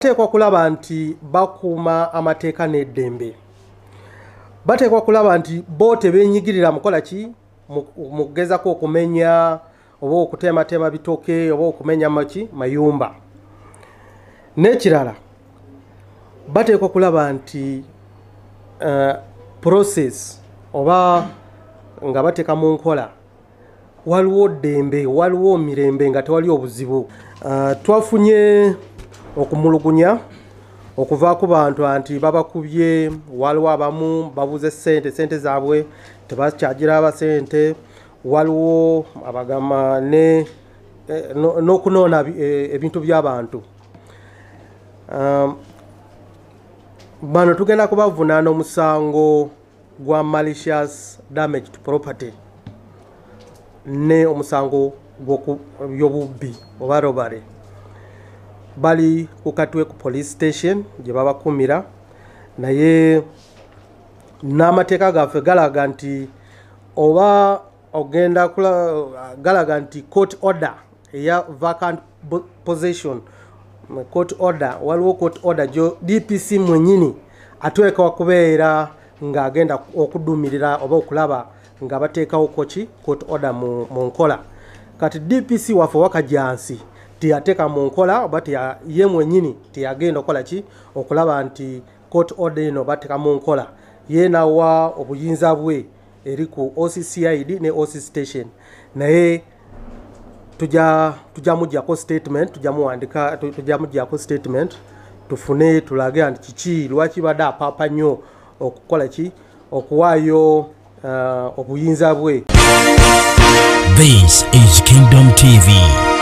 Bateekwa kulaba nti bakuuma amateeka n'eddembe. Bateekwa kulaba nti bo tebeenyigirira mukola ki mu kugezako okumenya oba okuteematema bitooke oba okumenya mayumba. N'ekirala bateekwa kulaba nti process oba nga bateeka mu nkola waliwo ddembe, waliwo mirembe nga tewali obuzibu. Twafunye okumulugunya okuva ku bantu anti babakubye, waliwo abamu babuze sente zaabwe tebakyagira abasente, waliwo abagamba n'okunoona ebintu by'abantu. Bano tugenda kubavunaana omusango gwa malicious damage to property ne omusango gw'obubbi oba robbery. Bali ku Katwe ku police station gye babakumira, naye n'amateeka gaffe galaga nti oba ogenda galaga nti court order eya vacant possession, court order, waliwo court order jo DPC mwenyini atweka kubeera ng'agenda okudumirira oba okulaba nga bateekawo court order mu nkola. Kati DPC waffe wakajansi tiyateeka mu nkola oba ye mwenyini tiyagenda okola ki okulaba nti court order eno bateeka mu nkola. Ye nawa obuyinza bwe eri ku OCCID ne OC station, naye tujja mujjako statement, tujja mujjako statement tufune tulage nti kiki lwaki badde apaapa nnyo okukola ki okuwaayo obuyinza bwe. This is Kingdom TV.